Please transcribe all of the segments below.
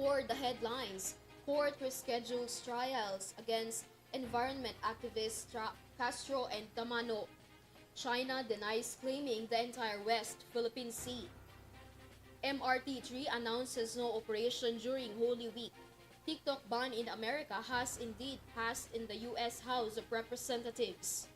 for the headlines, court reschedules trials against environment activists Castro and Tamano. China denies claiming the entire West Philippine Sea. MRT3 announces no operation during Holy Week. TikTok ban in America has indeed passed in the U.S. House of Representatives.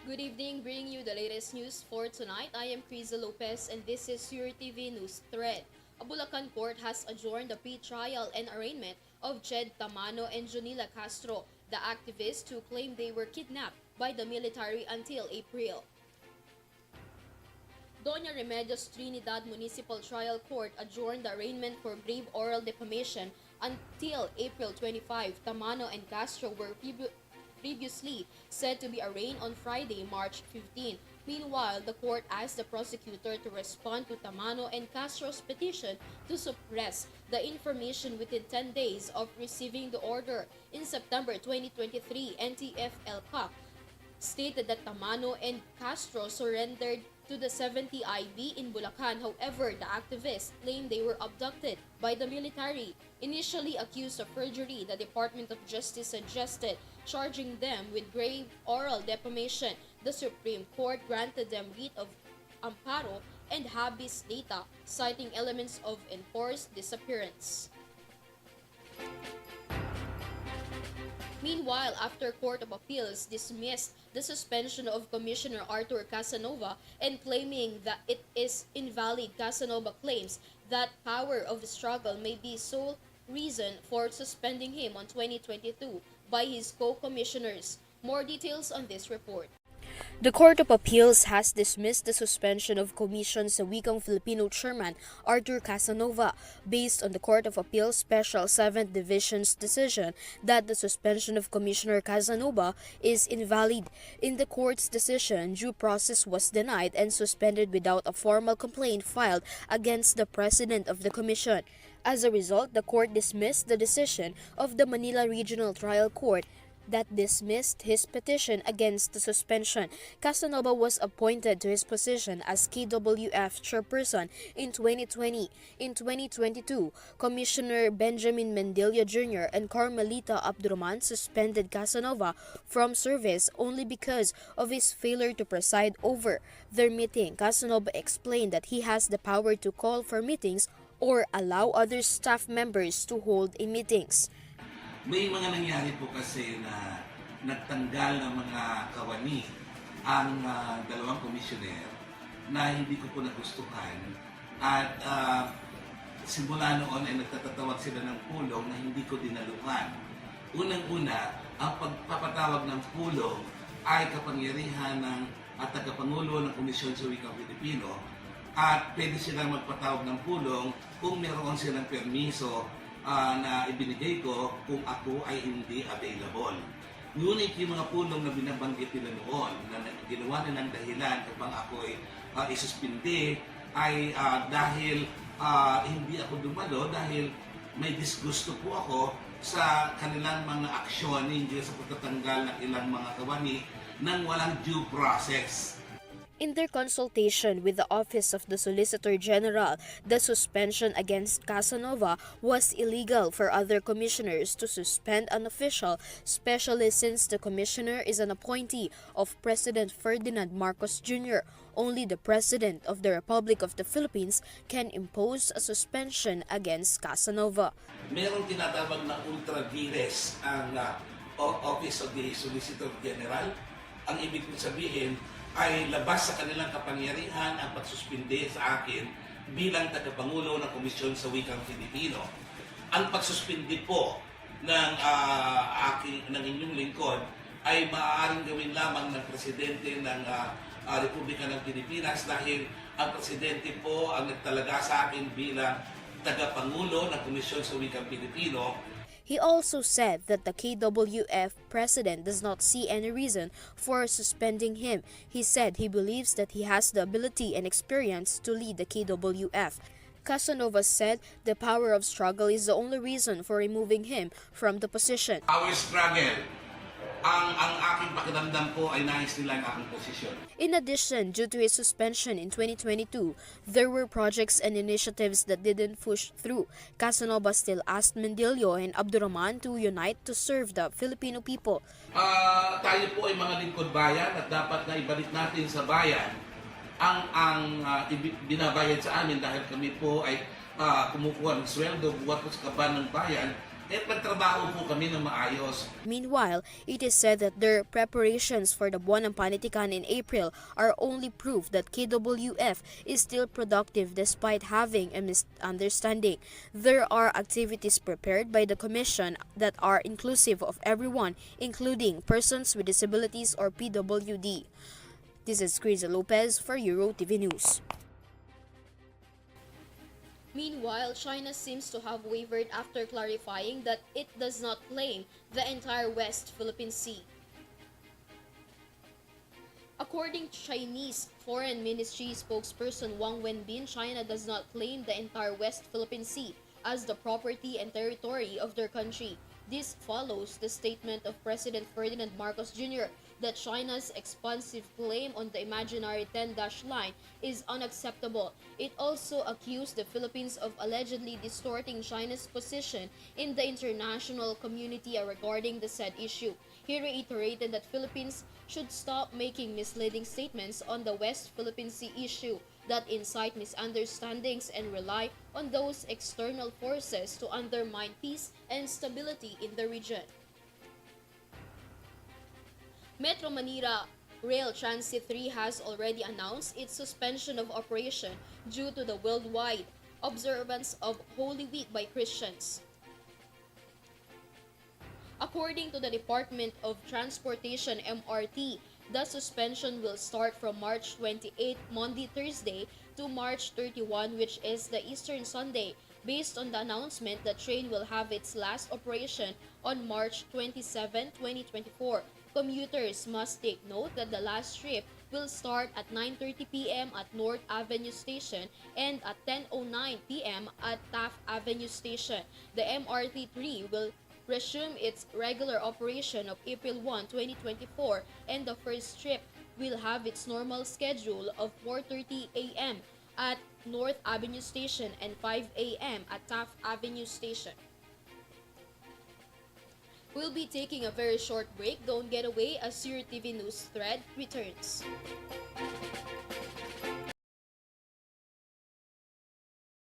Good evening, bringing you the latest news for tonight. I am KRIZZA Lopez and this is Eurotv News Thread. A Bulacan court has adjourned the pre-trial and arraignment of Jed Tamano and Jonila Castro, the activists who claim they were kidnapped by the military until April. Doña Remedios Trinidad Municipal Trial Court adjourned the arraignment for grave oral defamation until April 25. Tamano and Castro were previously said to be arraigned on Friday, March 15. Meanwhile, the court asked the prosecutor to respond to Tamano and Castro's petition to suppress the information within 10 days of receiving the order. In September 2023, NTF-ELCAC stated that Tamano and Castro surrendered to the 70 IB in Bulacan. However, the activists claimed they were abducted by the military. Initially accused of perjury, the Department of Justice suggested charging them with grave oral defamation. The Supreme Court granted them writ of amparo and habeas data, citing elements of enforced disappearance. Meanwhile, after Court of Appeals dismissed the suspension of Commissioner Arthur Casanova and claiming that it is invalid, Casanova claims that power of struggle may be sole reason for suspending him on 2022 by his co-commissioners. More details on this report. The Court of Appeals has dismissed the suspension of Commission sa Wikang Filipino Chairman Arthur Casanova based on the Court of Appeals Special 7th Division's decision that the suspension of Commissioner Casanova is invalid. In the court's decision, due process was denied and suspended without a formal complaint filed against the president of the commission. As a result, the court dismissed the decision of the Manila Regional Trial Court that dismissed his petition against the suspension. Casanova was appointed to his position as KWF chairperson in 2020. In 2022, Commissioner Benjamin Mendilla Jr. and Carmelita Abdurrahman suspended Casanova from service only because of his failure to preside over their meeting. Casanova explained that he has the power to call for meetings or allow other staff members to hold meetings. May mga nangyari po kasi na nagtanggal ng mga kawani ang dalawang komisyoner na hindi ko po nagustuhan at simula noon ay nagtatatawag sila ng pulong na hindi ko dinaluhan. Unang-una, ang pagpapatawag ng pulong ay kapangyarihan ng tagapangulo ng Komisyon sa Wikang Pilipino at pwede silang magpatawag ng pulong kung meron silang permiso na ibinigay ko kung ako ay hindi available. Ngunit yung mga pulong na binabanggit nila noon, na ginawa na ng dahilan kapag ako ay isuspindi, ay dahil hindi ako dumalo, dahil may disgusto po ako sa kanilang mga aksyon hindi sa pagtatanggal ng ilang mga kawani nang walang due process. In their consultation with the Office of the Solicitor General, the suspension against Casanova was illegal for other commissioners to suspend an official, especially since the commissioner is an appointee of President Ferdinand Marcos Jr. Only the President of the Republic of the Philippines can impose a suspension against Casanova. Merong tinatawag na ultra vires ang Office of the Solicitor General. Ang ibig sabihin ay labas sa kanilang kapangyarihan ang pagsuspinde sa akin bilang tagapangulo ng Komisyon sa Wikang Filipino. Ang pagsuspindi po ng inyong lingkod ay maaaring gawin lamang ng presidente ng Republika ng Pilipinas dahil ang presidente po ang nagtalaga sa akin bilang tagapangulo ng Komisyon sa Wikang Pilipino. He also said that the KWF president does not see any reason for suspending him. He said he believes that he has the ability and experience to lead the KWF. Casanova said the power of struggle is the only reason for removing him from the position. Our struggle, ang aking pakiramdam po ay nais nila ang aking posisyon. In addition, due to his suspension in 2022, there were projects and initiatives that didn't push through. Casanova still asked Mendilio and Abdurrahman to unite to serve the Filipino people. Tayo po ay mga lingkod bayan at dapat na ibalik natin sa bayan ang binabayad sa amin dahil kami po ay kumukuha ng sweldo buwat po sa kaban ng bayan. Nagtrabaho po kami ng maayos. Meanwhile, it is said that their preparations for the Buwan ng Panitikan in April are only proof that KWF is still productive despite having a misunderstanding. There are activities prepared by the Commission that are inclusive of everyone, including persons with disabilities or PWD. This is KRIZZA LOPEZ for Eurotv News. Meanwhile, China seems to have wavered after clarifying that it does not claim the entire West Philippine Sea. According to Chinese Foreign Ministry spokesperson Wang Wenbin, China does not claim the entire West Philippine Sea as the property and territory of their country. This follows the statement of President Ferdinand Marcos Jr. that China's expansive claim on the imaginary 10-dash line is unacceptable. It also accused the Philippines of allegedly distorting China's position in the international community regarding the said issue. He reiterated that Philippines should stop making misleading statements on the West Philippine Sea issue that incite misunderstandings and rely on those external forces to undermine peace and stability in the region. Metro Manila Rail Transit 3 has already announced its suspension of operation due to the worldwide observance of Holy Week by Christians. According to the Department of Transportation MRT, the suspension will start from March 28, Monday, Thursday, to March 31, which is the Eastern Sunday. Based on the announcement, the train will have its last operation on March 27, 2024. Commuters must take note that the last trip will start at 9:30 p.m. at North Avenue Station and at 10:09 p.m. at Taft Avenue Station. The MRT-3 will resume its regular operation of April 1, 2024, and the first trip will have its normal schedule of 4:30 a.m. at North Avenue Station and 5 a.m. at Taft Avenue Station. We'll be taking a very short break. Don't get away as Eurotv News Thread returns.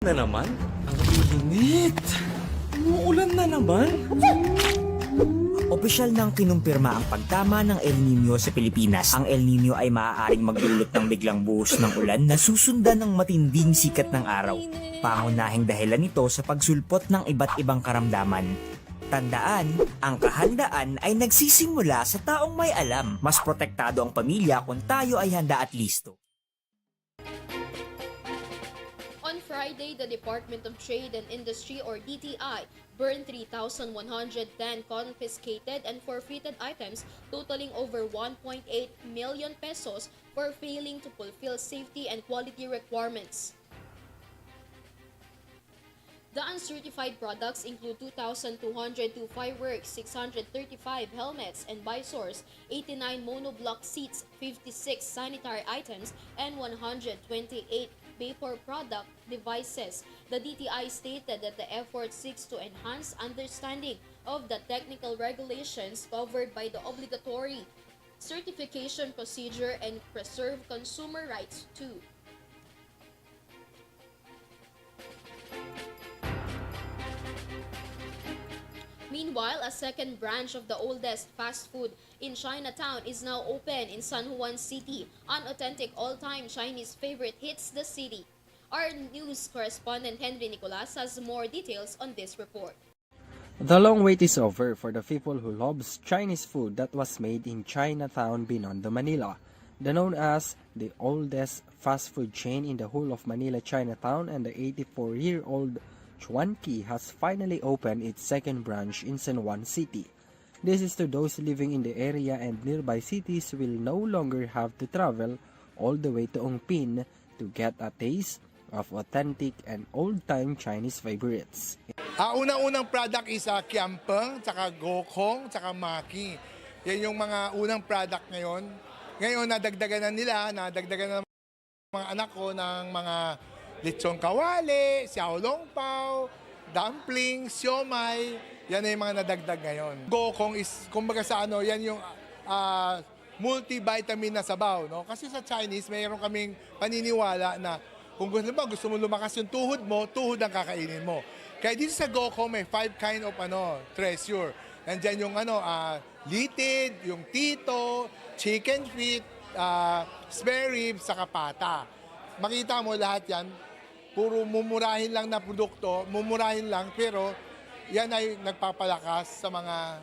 Na naman? Ang init! Umuulan na naman? Opisyal nang kinumpirma ang pagtama ng El Nino sa Pilipinas. Ang El Nino ay maaaring magdulot ng biglang buhos ng ulan na susundan ng matinding sikat ng araw. Pangunahing dahilan nito sa pagsulpot ng iba't ibang karamdaman. Tandaan, ang kahandaan ay nagsisimula sa taong may alam. Mas protektado ang pamilya kung tayo ay handa at listo. On Friday, the Department of Trade and Industry or DTI burned 3,110 confiscated and forfeited items totaling over 1.8 million pesos for failing to fulfill safety and quality requirements. The uncertified products include 2,202 fireworks, 635 helmets and visors, 89 monoblock seats, 56 sanitary items, and 128 vapor product devices. The DTI stated that the effort seeks to enhance understanding of the technical regulations covered by the obligatory certification procedure and preserve consumer rights too. Meanwhile, a second branch of the oldest fast food in Chinatown is now open in San Juan City. An authentic all-time Chinese favorite hits the city. Our news correspondent Henry Nicolas has more details on this report. The long wait is over for the people who loves Chinese food that was made in Chinatown, Binondo, Manila. The known as the oldest fast food chain in the whole of Manila Chinatown, and the 84-year-old Chuanqi has finally opened its second branch in San Juan City. This is to those living in the area, and nearby cities will no longer have to travel all the way to Ongpin to get a taste of authentic and old-time Chinese favorites. Unang-unang product is Kiampeng, tsaka Gokong, tsaka Maki. Yan yung mga unang product ngayon. Ngayon, nadagdagan na nila, nadagdagan na ng mga anak ko ng mga lechong kawali, xiaolong pao, dumpling, siomay. Yan na yung mga nadagdag ngayon. Gokong is, kumbaga sa ano, yan yung multivitamin na sabaw. No? Kasi sa Chinese, mayroon kaming paniniwala na kung gusto mo lumakas yung tuhod mo, tuhod ang kakainin mo. Kaya dito sa Gokong may 5 kind of treasure. Nandiyan yung litid, yung tito, chicken feet, spare ribs, saka pata. Makita mo lahat yan, puro mumurahin lang na produkto, mumurahin lang, pero yan ay nagpapalakas sa mga,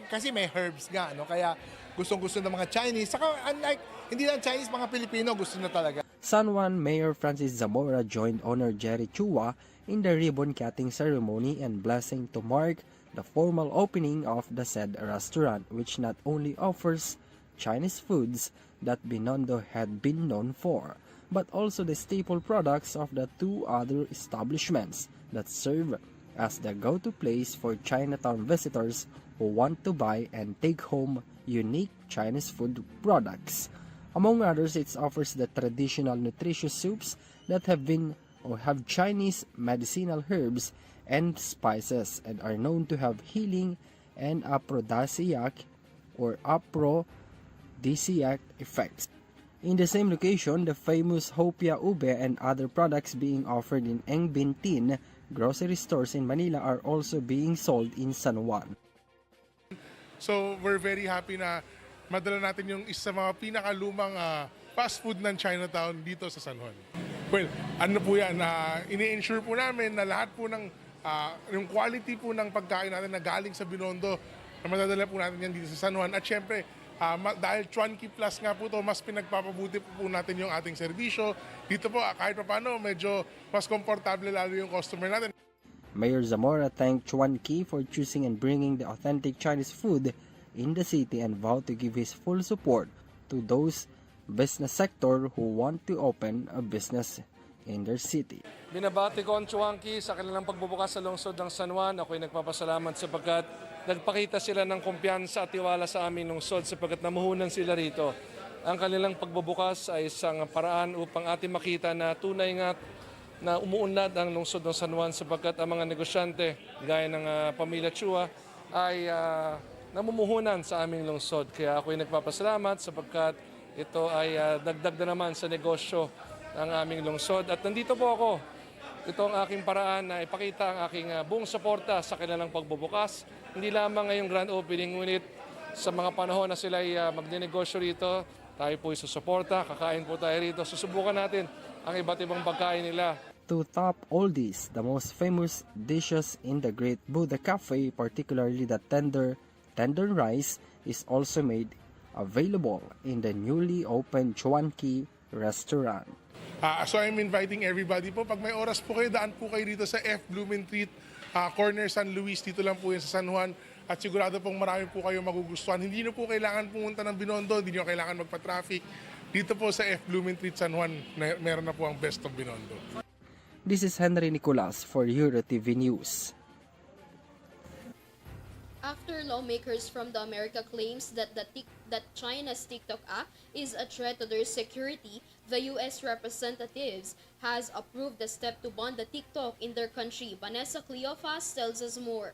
kasi may herbs nga, no? Kaya gustong-gusto ng mga Chinese. Saka unlike, hindi lang Chinese, mga Pilipino gusto na talaga. San Juan Mayor Francis Zamora joined owner Jerry Chua in the ribbon-cutting ceremony and blessing to mark the formal opening of the said restaurant, which not only offers Chinese foods that Binondo had been known for, but also the staple products of the 2 other establishments that serve as the go-to place for Chinatown visitors who want to buy and take home unique Chinese food products. Among others, it offers the traditional nutritious soups that have Chinese medicinal herbs and spices and are known to have healing and aphrodisiac effects. In the same location, the famous Hopia Ube and other products being offered in Engbintin grocery stores in Manila are also being sold in San Juan. So we're very happy na madala natin yung isa sa mga pinakalumang fast food ng Chinatown dito sa San Juan. Well, ano po yan, ini-ensure po namin na lahat po ng yung quality po ng pagkain natin na galing sa Binondo, na madadala po natin yan dito sa San Juan. At syempre, dahil Chuanqi Plus nga po to, mas pinagpapabuti po natin yung ating serbisyo. Dito po, kahit pa paano, medyo mas komportable lalo yung customer natin. Mayor Zamora thanked Chuanqi for choosing and bringing the authentic Chinese food in the city and vowed to give his full support to those business sector who want to open a business in their city. Binabati ko ang Chuanqi sa kanilang pagbubukas sa lungsod ng San Juan. Ako'y nagpapasalamat sapagkat nagpakita sila ng kumpiyansa at tiwala sa aming lungsod sapagkat namuhunan sila rito. Ang kanilang pagbubukas ay isang paraan upang ating makita na tunay nga na umuunlad ang lungsod ng San Juan sapagkat ang mga negosyante gaya ng pamilya Chua ay namumuhunan sa aming lungsod. Kaya ako'y nagpapasalamat sapagkat ito ay dagdag na naman sa negosyo ng aming lungsod. At nandito po ako. Ito ang aking paraan na ipakita ang aking buong suporta sa kanilang pagbubukas. Hindi lamang ngayong grand opening, ngunit sa mga panahon na sila ay magninegosyo rito, tayo po isusuporta, kakain po tayo rito. Susubukan natin ang iba't ibang pagkain nila. To top all this, the most famous dishes in the Great Buddha Cafe, particularly the tender rice, is also made available in the newly opened Chuanqi restaurant. So I'm inviting everybody po, pag may oras po kayo, daan po kayo dito sa F. Blumentritt, corner San Luis, dito lang po yan sa San Juan. At sigurado pong marami po kayo magugustuhan. Hindi na po kailangan pumunta ng Binondo, hindi nyo kailangan magpa-traffic. Dito po sa F. Blumentritt, San Juan, meron na po ang best of Binondo. This is Henry Nicolas for Eurotv News. After lawmakers from the America claims that China's TikTok app is a threat to their security, the U.S. representatives has approved the step to ban the TikTok in their country. Vanessa Cleofas tells us more.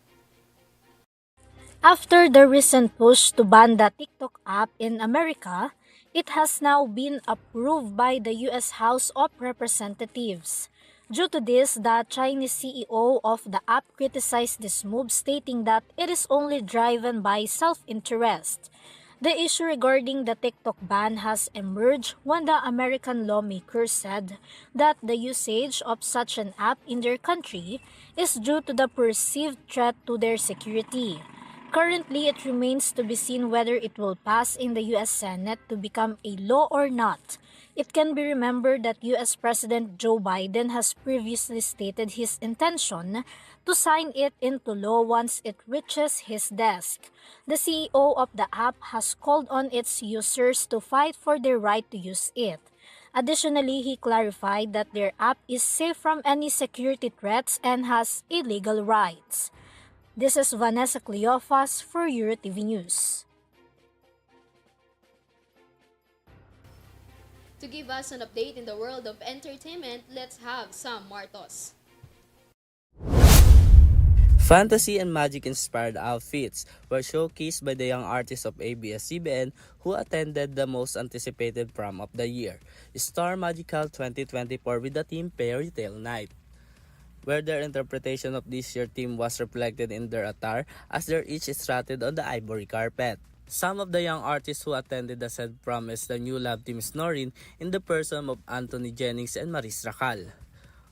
After the recent push to ban the TikTok app in America, it has now been approved by the U.S. House of Representatives. Due to this, the Chinese CEO of the app criticized this move, stating that it is only driven by self-interest. The issue regarding the TikTok ban has emerged when the American lawmakers said that the usage of such an app in their country is due to the perceived threat to their security. Currently, it remains to be seen whether it will pass in the U.S. Senate to become a law or not. It can be remembered that U.S. President Joe Biden has previously stated his intention to sign it into law once it reaches his desk. The CEO of the app has called on its users to fight for their right to use it. Additionally, he clarified that their app is safe from any security threats and has legal rights. This is Vanessa Cleofas for Eurotv News. To give us an update in the world of entertainment, let's have Sam Martos. Fantasy and magic-inspired outfits were showcased by the young artists of ABS-CBN who attended the most anticipated prom of the year, Star Magical 2024 with the theme Fairy Tale Night, where their interpretation of this year's theme was reflected in their attire as they each strutted on the ivory carpet. Some of the young artists who attended the said prom is the new love team Snorin in the person of Anthony Jennings and Maris Racal.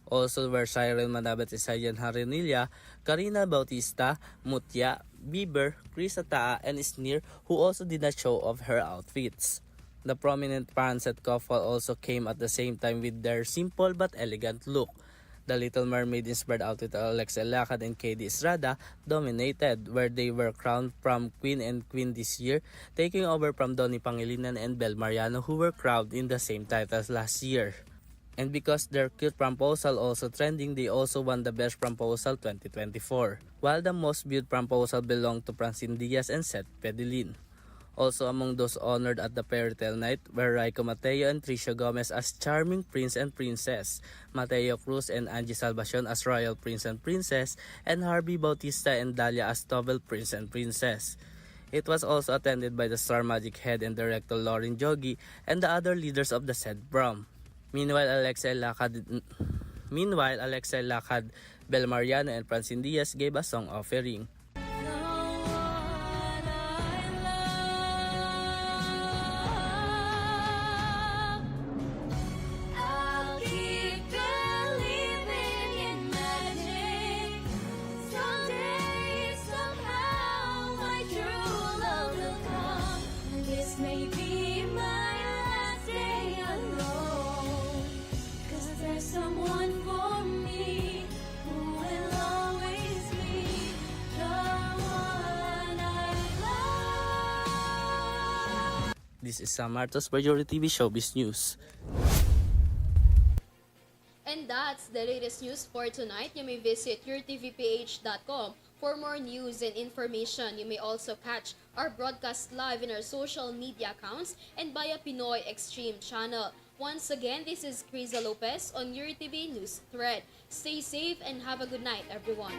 Also were Cyril Manabat, Isayan Harenilla, Karina Bautista, Mutya, Bieber, KRIZZA and Sneer, who also did not show off her outfits. The prominent parents at couple also came at the same time with their simple but elegant look. The Little Mermaid inspired outfit of Alexa Lakad and KD Estrada dominated, where they were crowned prom queen and queen this year, taking over from Donnie Pangilinan and Bel Mariano, who were crowned in the same titles last year. And because their cute proposal also trending, they also won the Best Proposal 2024, while the most viewed proposal belonged to Francine Diaz and Seth Pedilin. Also among those honored at the Fairy Tale Night were Raiko Mateo and Tricia Gomez as Charming Prince and Princess, Mateo Cruz and Angie Salvacion as Royal Prince and Princess, and Harvey Bautista and Dalia as Tobel Prince and Princess. It was also attended by the Star Magic head and director Lauren Jogi and the other leaders of the said prom. Meanwhile, Alexa Lakad, Bel Mariano, and Francine Diaz gave a song offering. This is Sam Martos for Eurotv Showbiz News. And that's the latest news for tonight. You may visit yourtvph.com for more news and information. You may also catch our broadcast live in our social media accounts and via Pinoy Extreme channel. Once again, this is KRIZZA Lopez on Eurotv News Thread. Stay safe and have a good night, everyone.